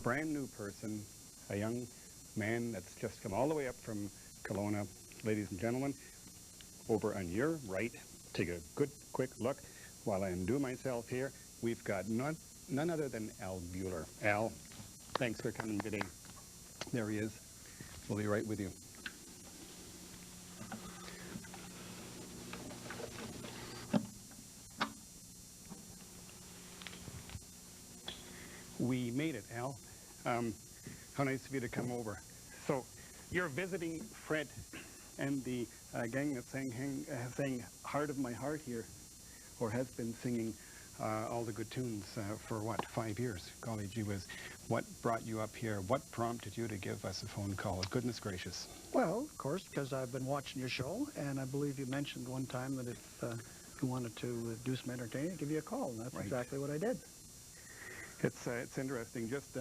brand new person, a young man that's just come all the way up from Kelowna. Ladies and gentlemen, over on your right, take a good quick look while I undo myself here. We've got none other than Al Boehler. Al, thanks for coming today. There he is. We'll be right with you. We made it, Al. How nice of you to come over. So, you're visiting Fred and the gang that sang Heart of My Heart here, or has been singing all the good tunes for what, 5 years? Golly gee whiz. What brought you up here? What prompted you to give us a phone call? Goodness gracious. Well, of course, because I've been watching your show, and I believe you mentioned one time that if you wanted to do some entertaining, I'd give you a call, and that's right. Exactly what I did. It's interesting. Just,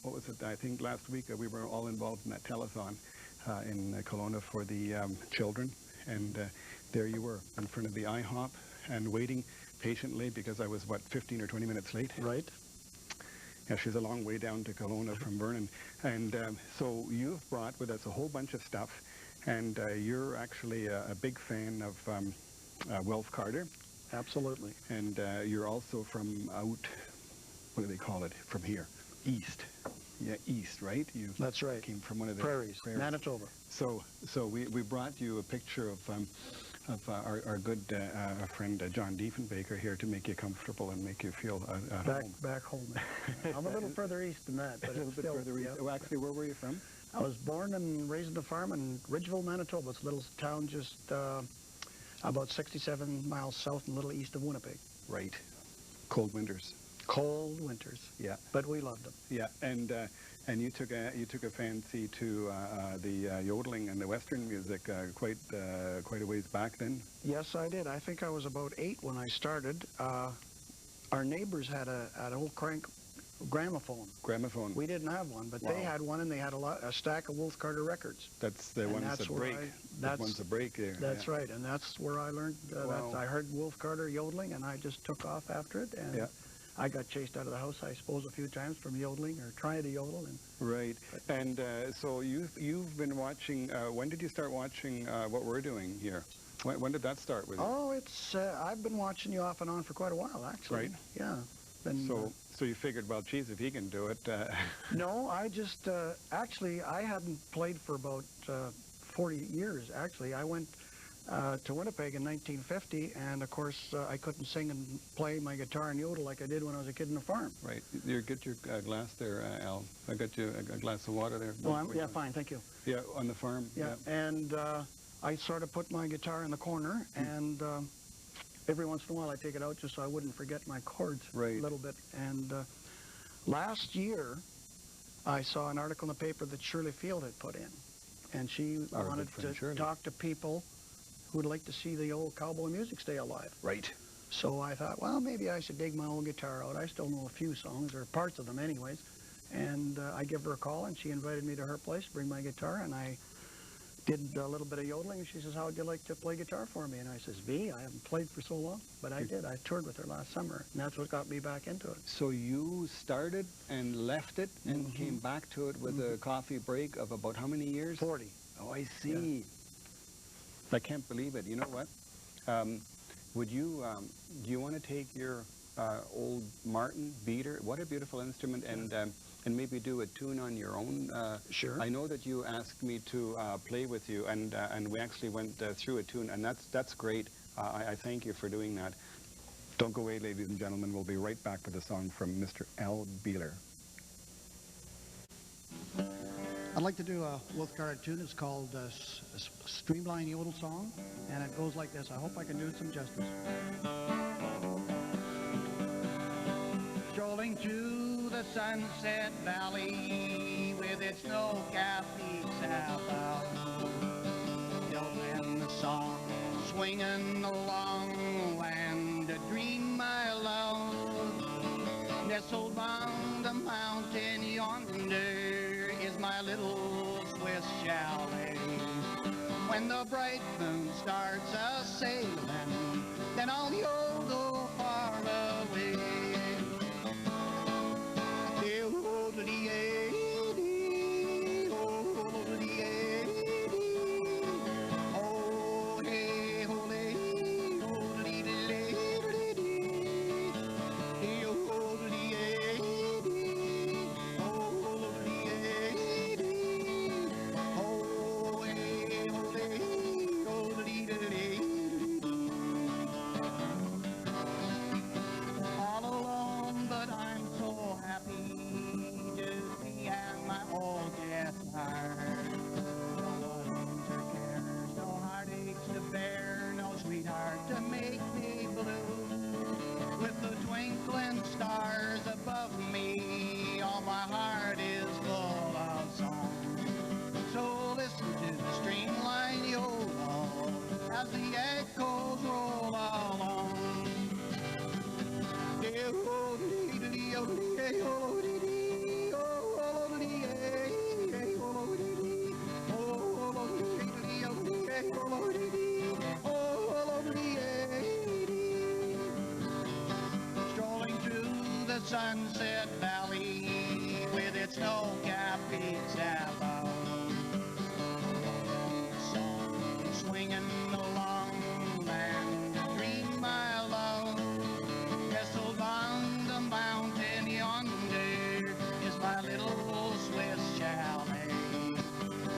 what was it, I think last week we were all involved in that telethon in Kelowna for the children, and there you were in front of the IHOP and waiting patiently because I was, what, 15 or 20 minutes late? Right. Yeah, she's a long way down to Kelowna from Vernon. And so you've brought with us a whole bunch of stuff, and you're actually a big fan of Wilf Carter. Absolutely. And you're also from out, what do they call it, from here? East. Yeah, east, right? You That's right. Came from one of the prairies. Manitoba. So we brought you a picture of our good friend John Diefenbaker here to make you comfortable and make you feel at home. Back home. I'm a little further east than that, but a little bit still, further east. Yep. Oh, actually, where were you from? I was born and raised on a farm in Ridgeville, Manitoba. It's a little town just about 67 miles south and a little east of Winnipeg. Right. Cold winters. Cold winters. Yeah. But we loved them. Yeah, and you took a fancy to the yodeling and the Western music quite a ways back then. Yes, I did. I think I was about 8 when I started. Our neighbors had an old crank gramophone. Gramophone. We didn't have one, but wow. They had one, and they had a stack of Wolf Carter records. That's the ones that break. That one's a break there. That's yeah. right, and that's where I learned. Wow. I heard Wolf Carter yodeling, and I just took off after it. And yeah. I got chased out of the house, I suppose, a few times from yodeling or trying to yodel. Right. And so you've been watching. When did you start watching what we're doing here? When did that start with you? Oh, it's I've been watching you off and on for quite a while, actually. Right. Yeah. So you figured, well, geez, if he can do it. No, I just actually I hadn't played for about 40 years. Actually, I went to Winnipeg in 1950, and of course I couldn't sing and play my guitar and yodel like I did when I was a kid in the farm. Right. You get your glass there, Al. I got you a glass of water there. Oh, yeah, fine, thank you. Yeah, on the farm. Yeah, yeah. And I sort of put my guitar in the corner, and every once in a while I take it out just so I wouldn't forget my chords right. a little bit. And last year I saw an article in the paper that Shirley Field had put in, and she wanted to talk to people who would like to see the old cowboy music stay alive. Right. So I thought, well, maybe I should dig my old guitar out. I still know a few songs, or parts of them anyways. And I gave her a call, and she invited me to her place to bring my guitar, and I did a little bit of yodeling, and she says, how would you like to play guitar for me? And I says, I haven't played for so long, but I did. I toured with her last summer, and that's what got me back into it. So you started and left it and came back to it with a coffee break of about how many years? 40. Oh, I see. Yeah. I can't believe it. You know what? Would you, do you want to take your old Martin beater? What a beautiful instrument, and maybe do a tune on your own. Sure. I know that you asked me to play with you, and we actually went through a tune, and that's great. I thank you for doing that. Don't go away, ladies and gentlemen. We'll be right back with a song from Mr. Al Boehler. I'd like to do a Wolf Carter tune. It's called Streamline Yodel Song, and it goes like this. I hope I can do it some justice. Strolling through the Sunset Valley with its snow-capped peaks above, yodeling the song, swinging along, land a dream I love. Nestled on the mountain yonder is my little Swiss chalet. When the bright moon starts a-sailing, then I'll yodel far away. Sunset Valley with its snow-capped peaks above. Sun swinging along land, a dream my love. Nestled on the mountain yonder is my little Swiss chalet.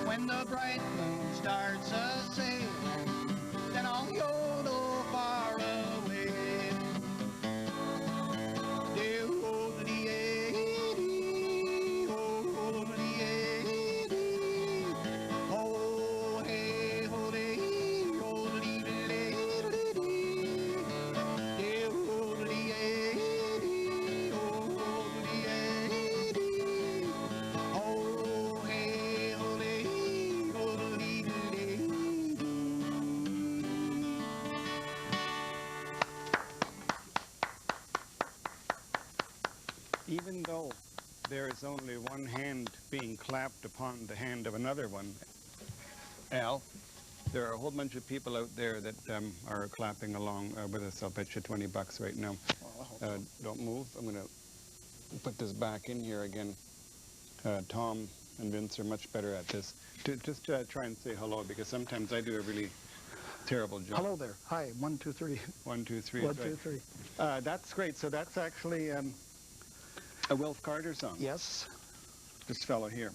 When the bright moon starts a-sailing, then I'll yodel far away. Even though there is only one hand being clapped upon the hand of another one, Al, there are a whole bunch of people out there that are clapping along with us. I'll bet you $20 right now. Don't move. I'm going to put this back in here again. Tom and Vince are much better at this. Just try and say hello, because sometimes I do a really terrible job. Hello there. Hi. 1, 2, 3. 1, 2, 3. 1, 2, 3. That's great. So that's actually a Wilf Carter song. Yes. This fellow here.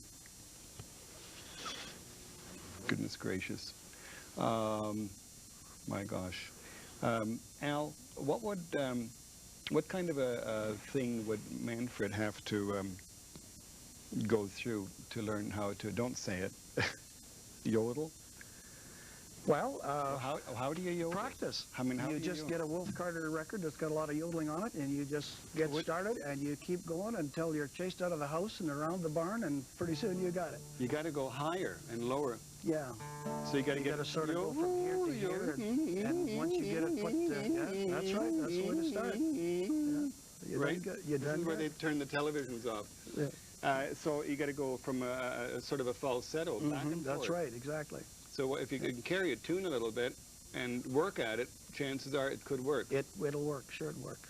Goodness gracious. My gosh. Al, what kind of a thing would Manfred have to go through to learn how to, don't say it, yodel? Well, how do you yodel? practice. I mean, how you do you just yodel? get a Wilf Carter record that's got a lot of yodeling on it, and you just get started, and you keep going until you're chased out of the house and around the barn, and pretty soon you got it. You got to go higher and lower. Yeah. So you got to get to sort of go from here to here, and once you get it put, yeah, that's right. That's the way to start. Yeah. Right. You This done is where good. they turn the televisions off. Yeah. So you got to go from a sort of a falsetto back and forth. That's right. Exactly. So if you can carry a tune a little bit and work at it, chances are it could work. It'll work. Sure, it'll work.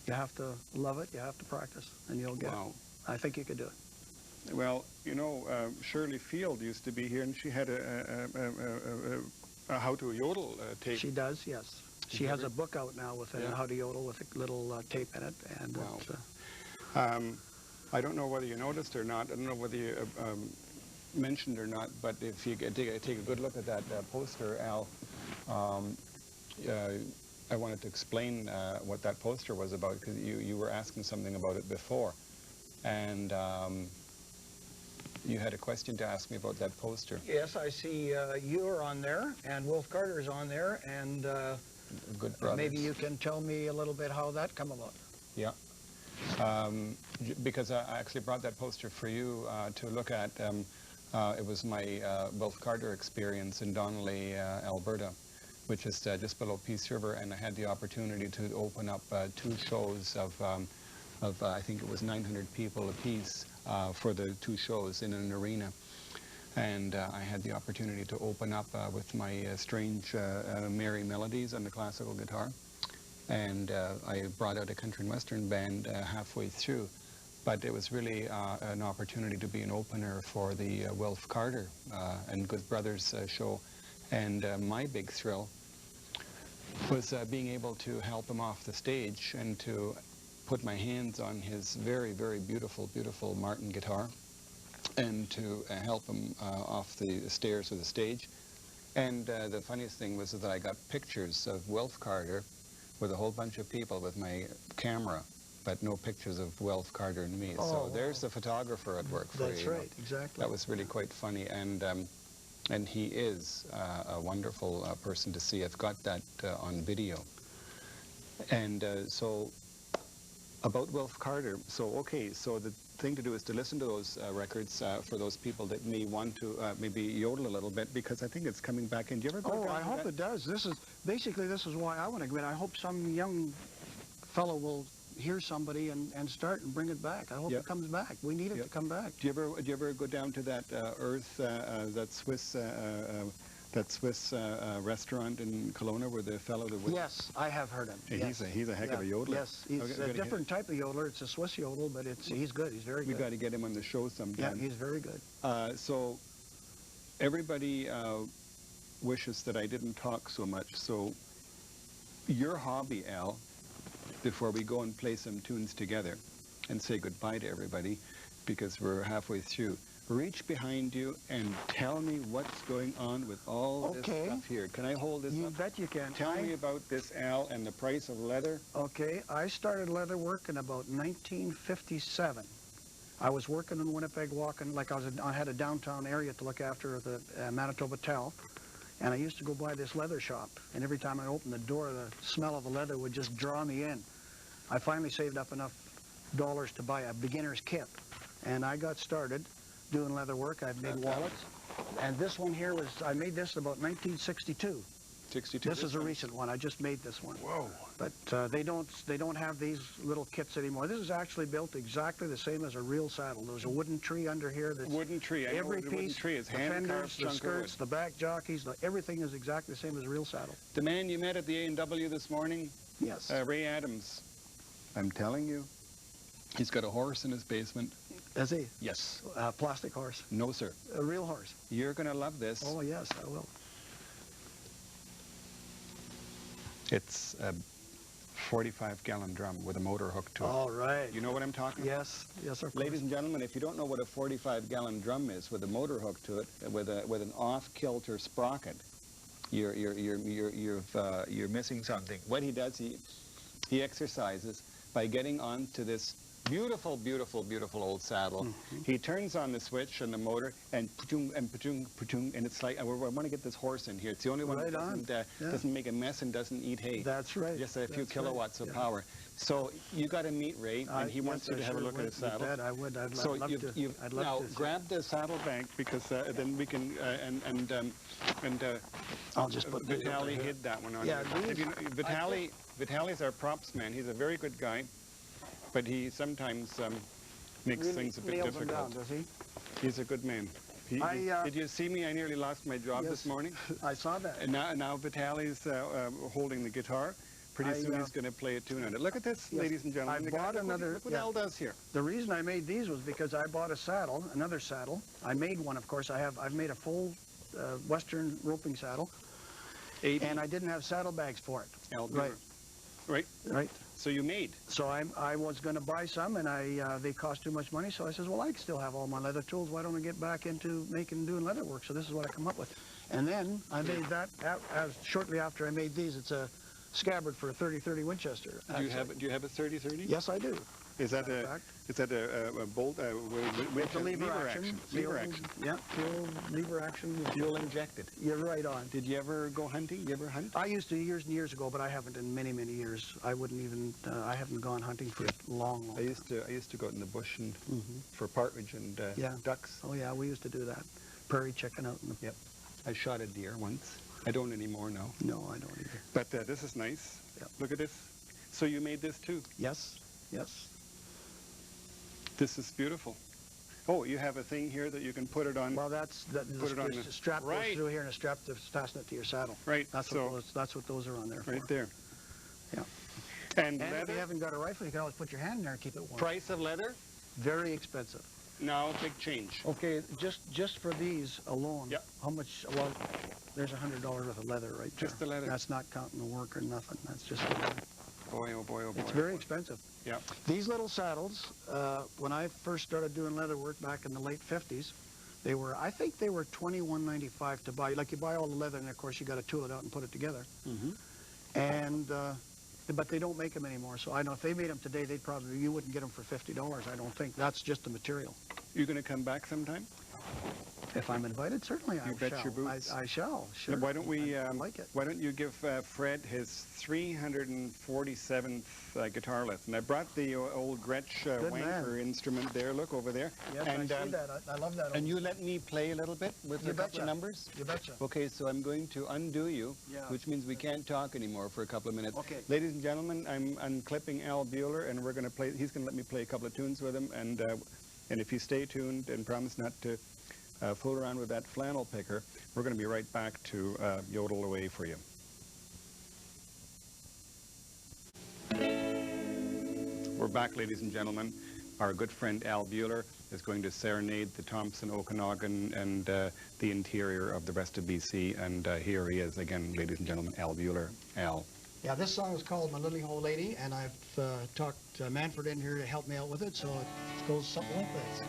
You have to love it. You have to practice, and you'll get it. I think you could do it. Well, you know, Shirley Field used to be here, and she had a how to yodel tape. She does, yes. She has a book out now with how to yodel with a little tape in it. And I don't know whether you noticed or not. I don't know whether you mentioned or not, but if you take a good look at that poster, Al, I wanted to explain what that poster was about, because you were asking something about it before. And you had a question to ask me about that poster. yes, I see you're on there, and Wilf Carter's on there, and Good brothers. maybe you can tell me a little bit how that come about. Yeah. Because I actually brought that poster for you to look at. It was my Wilf Carter experience in Donnelly, Alberta, which is just below Peace River, and I had the opportunity to open up 2 shows of I think it was 900 people apiece for the 2 shows in an arena. And I had the opportunity to open up with my strange merry melodies on the classical guitar. And I brought out a country and western band halfway through. But it was really an opportunity to be an opener for the Wilf Carter and Good Brothers show. And my big thrill was being able to help him off the stage and to put my hands on his very, very beautiful, beautiful Martin guitar, and to help him off the stairs of the stage. And the funniest thing was that I got pictures of Wilf Carter with a whole bunch of people with my camera, but no pictures of Wilf Carter and me. So there's the photographer at work for you. That's right, exactly. That was really quite funny, and he is a wonderful person to see. I've got that on video. And so about Wilf Carter, so okay, so the thing to do is to listen to those records for those people that may want to maybe yodel a little bit, because I think it's coming back in. Do you ever go I hope it does. This is why I want to go in. I hope some young fellow will hear somebody and start and bring it back. I hope it comes back. We need it to come back. Do you ever go down to that Earth, that Swiss that Swiss restaurant in Kelowna where the fellow that was... Yes, I have heard him. Hey, Yes. he's a heck of a yodeler. Yes, he's a different type of yodeler. It's a Swiss yodel, but he's good. He's very good. We got to get him on the show sometime. Yeah, he's very good. So everybody wishes that I didn't talk so much. So your hobby, Al, before we go and play some tunes together and say goodbye to everybody, because we're halfway through, reach behind you and tell me what's going on with all this stuff here. Can I hold this You up? bet you can. Tell me about this, Al, and the price of leather. Okay, I started leather work in about 1957. I was working in Winnipeg, walking, like I had a downtown area to look after the Manitoba Tell, and I used to go by this leather shop, and every time I opened the door, the smell of the leather would just draw me in. I finally saved up enough dollars to buy a beginner's kit, and I got started doing leather work. I've made wallets, and this one here was, I made this about 1962. 62. This is a recent one. I just made this one. Whoa. But they don't have these little kits anymore. This is actually built exactly the same as a real saddle. There's a wooden tree under here. That's wooden tree. I every know piece, wooden tree is the fenders, the chunk of skirts, wood. the back jockeys, everything is exactly the same as a real saddle. The man you met at the A&W this morning, Yes. Ray Adams, I'm telling you, he's got a horse in his basement. Is he? Yes. A plastic horse. No, sir. A real horse. You're going to love this. Oh, yes, I will. It's a 45-gallon drum with a motor hook to it. All right. You know what I'm talking about? Yes. Yes, of course. Ladies and gentlemen, if you don't know what a 45-gallon drum is with a motor hook to it, with an off-kilter sprocket, you're missing something. What he does, he exercises by getting onto this beautiful, beautiful, beautiful old saddle. Mm-hmm. He turns on the switch and the motor, and pa-chung, and pa-chung, pa-chung, and it's like, I want to get this horse in here. It's the only one that doesn't make a mess and doesn't eat hay. That's right. Just a few That's kilowatts right. of power. So you got to meet Ray, and he wants you to have a look at his saddle. I would. I'd So love to. I'd love now to. grab the saddlebank, because then we can I'll just put these over Vitaly here. hid that one on. Yeah, there. these- Vitaly's our props man. He's a very good guy, but he sometimes makes Really things a bit nails them difficult. down, does he? He's a good man. Did you see me? I nearly lost my job Yes. this morning. I saw that. And now Vitaly's holding the guitar. Pretty soon he's going to play a tune on it. Look at this, Yes. ladies and gentlemen. I The guy- bought another- Look what yeah. Al does here. The reason I made these was because I bought a saddle, another saddle. I made one, of course. I've made a full Western roping saddle, 80 and I didn't have saddlebags for it. Al Right. Right. Right. So you made. So I was going to buy some, and they cost too much money. So I says, well, I still have all my leather tools. Why don't I get back into doing leather work? So this is what I come up with. And then I made that shortly after I made these. It's a scabbard for a 30-30 Winchester. Do you have a 30-30? Yes, I do. Is that Matter of a fact. bolt with The lever action. Lever action. Yeah, fuel lever action. Fuel injected. You're right on. Did you ever go hunting? You ever hunt? I used to years and years ago, but I haven't in many, many years. I wouldn't even. I haven't gone hunting for a long, long I time. used to go out in the bush and Mhm. for partridge and Yeah. ducks. Oh yeah, we used to do that. Prairie chicken out in the. Yep. I shot a deer once. I don't anymore now. No, I don't either. But this is nice. Yep. Look at this. So you made this too. Yes, yes. This is beautiful. Oh, you have a thing here that you can put it on. Well, the strap Right. goes through here and a strap to fasten it to your saddle. Right. That's what those are on there for. Right there. Yeah. And And if leather. you haven't got a rifle, you can always put your hand in there and keep it warm. Price of leather? Very expensive. No, big change. Okay, just for these alone. Yep. How much? Well, there's $100 worth of leather right there. Just the leather. That's not counting the work or nothing. That's just the leather. Boy, oh boy, oh boy. It's very expensive. Yeah. These little saddles, when I first started doing leather work back in the late 50s, I think they were $21.95 to buy. Like you buy all the leather, and of course you got to tool it out and put it together. Mm-hmm. And but they don't make them anymore. So I know if they made them today, you wouldn't get them for $50. I don't think. That's just the material. You going to come back sometime? If I'm invited, certainly I You bet shall. your boots. I shall. Sure. Why don't we? I like it. Why don't you give Fred his 347th guitar lesson? I brought the old Gretsch Wanker instrument there. Look over there. Yes, and I see that. I love that. and you let me play a little bit with You a couple betcha. of numbers. You betcha. Okay, so I'm going to undo you, Yeah. which means we can't talk anymore for a couple of minutes. Okay. Ladies and gentlemen, I'm unclipping Al Boehler, and we're going to play. He's going to let me play a couple of tunes with him, and if you stay tuned and promise not to fool around with that flannel picker. We're going to be right back to yodel away for you. We're back, ladies and gentlemen. Our good friend Al Boehler is going to serenade the Thompson, Okanagan, and the interior of the rest of BC. And here he is again, ladies and gentlemen, Al Boehler. Al. Yeah, this song is called My Lil Hoe Lady, and I've talked Manfred in here to help me out with it, so it goes something like this.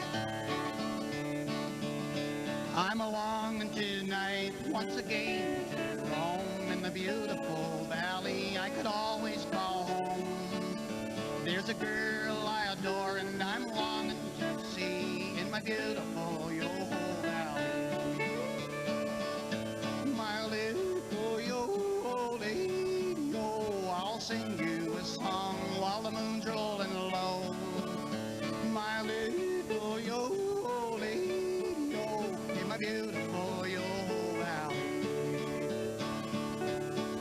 I'm along tonight once again to roam in the beautiful valley I could always call home. There's a girl I adore and I'm longing to see in my beautiful Yo-Ho Valley. My little Yo-Ho Lady, oh, I'll sing you a song while the moon's rolling low. My little Yo-Ho Lady, oh, in my beautiful Yo-Ho Valley.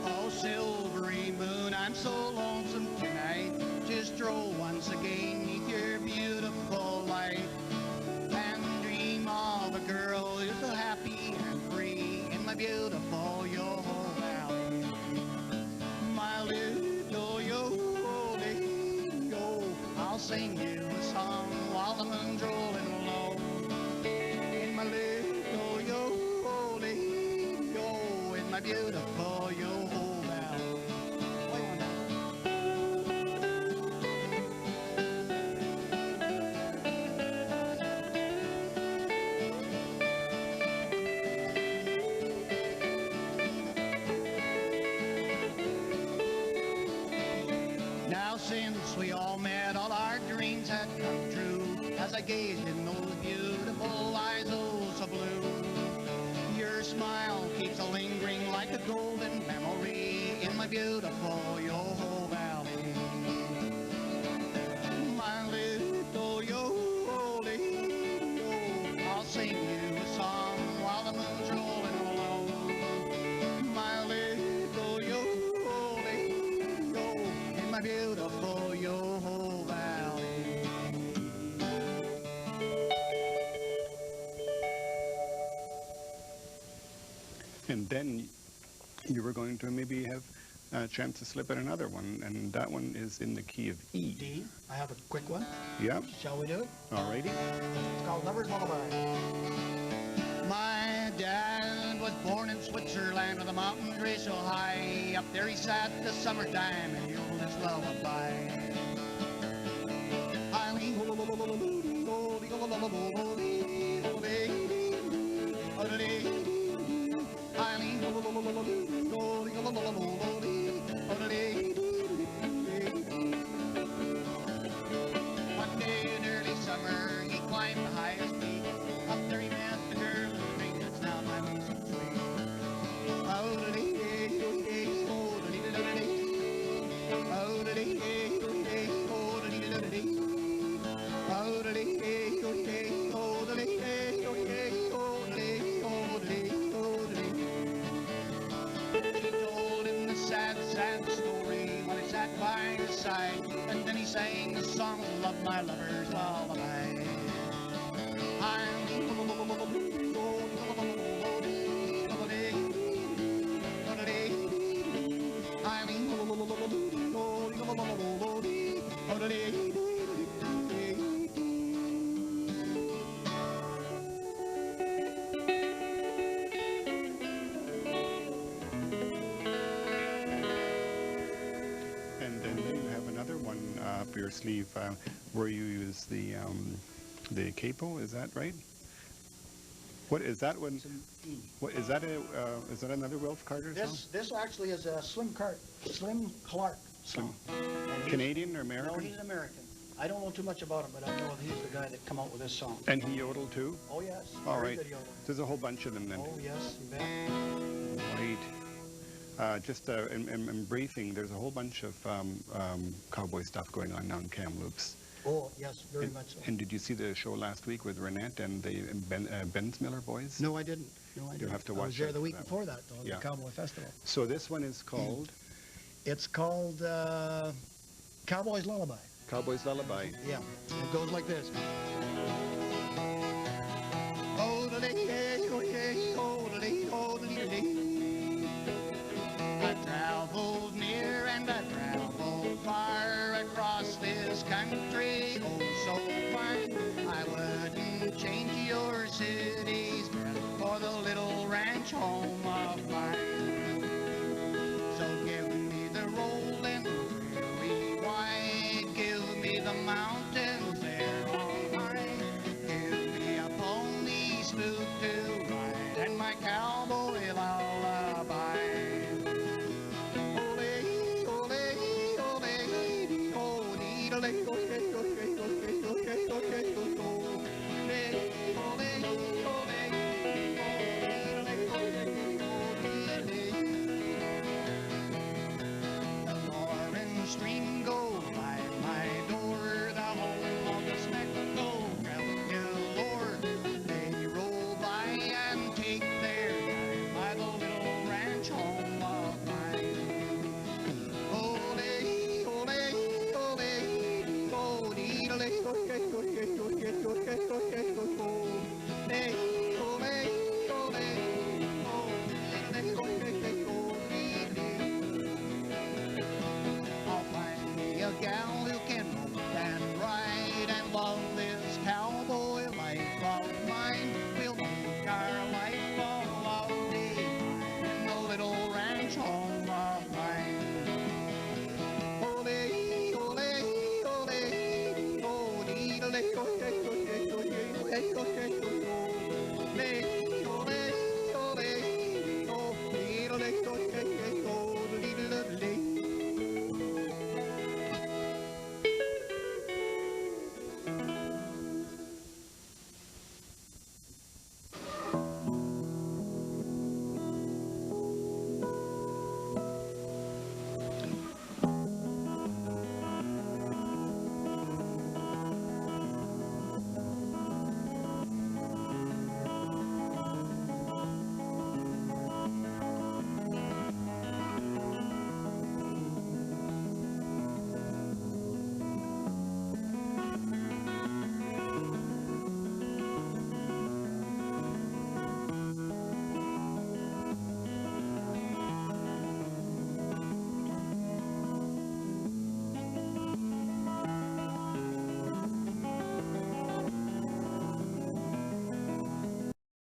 Oh, silvery moon, I'm so lonesome tonight. Just stroll once again neath your beautiful light and dream of a girl who's so happy and free in my beautiful Yo-Ho Valley. My little Yo-Ho Lady, oh, I'll sing you a song while the moon's rolling low. In my little Yo-Ho Lady, oh, in my beautiful Yo-Ho Valley. Since we all met, all our dreams had come true as I gazed in those beautiful eyes, oh so blue. Your smile keeps a lingering like a golden memory in my beautiful Yo-Ho Valley. My little Yo-Ho Lady, oh, I'll sing you a song while the moon's rolling low. My little Yo-Ho Lady, oh, in my beautiful Yo-Ho Valley. And then you were going to maybe have a chance to slip in another one, and that one is in the key of E. D. I have a quick one. Yeah. Shall we do it? Alrighty. It's called Lover's Lullaby. My dad was born in Switzerland where the mountains rise so high. Up there he sat the summertime and yodeled his lullaby. One day in early summer he climbed the highest peak. Up there he met the girl whose ring that's now my most sweet. He told him the sad, sad story while he sat by his side, and then he sang the song of love, my lover's lullaby. And then you have another one up your sleeve where you use the capo. Is that right? What is that one? E. What is that? Is that another Wilf Carter song? This actually is a Slim Clark song. And Canadian or American? No, he's American. I don't know too much about him, but I know he's the guy that come out with this song. And he yodeled too? Oh yes. All Very right. good yodel. There's a whole bunch of them then. Oh yes, you bet. Right. Just in briefing, there's a whole bunch of cowboy stuff going on now in Kamloops. Oh yes, very much so. And did you see the show last week with Renette and the Bensmiller boys? No, I didn't. No, I didn't. You'll have to watch I was there that- the week that before one. that, though, Yeah. the Cowboy Festival. So this one is called It's called Cowboy's Lullaby. Cowboy's Lullaby. Yeah, it goes like this. Oh, the ranch home of mine. So give me the rolling prairie wide, give me the mountains there on high, give me a pony smooth to ride and my cowboy lullaby. Stream go by my door, the home of the spectacle galore. They roll by and take their time by the little ranch home of mine. Ole, ole, ole, ole, a gal who can rope and ride and love this cowboy life of mine. We'll make our life a lovely time in the little ranch home of mine. Ole, ole, ole, ole, ole, ole, ole, ole, ole, ole, ole,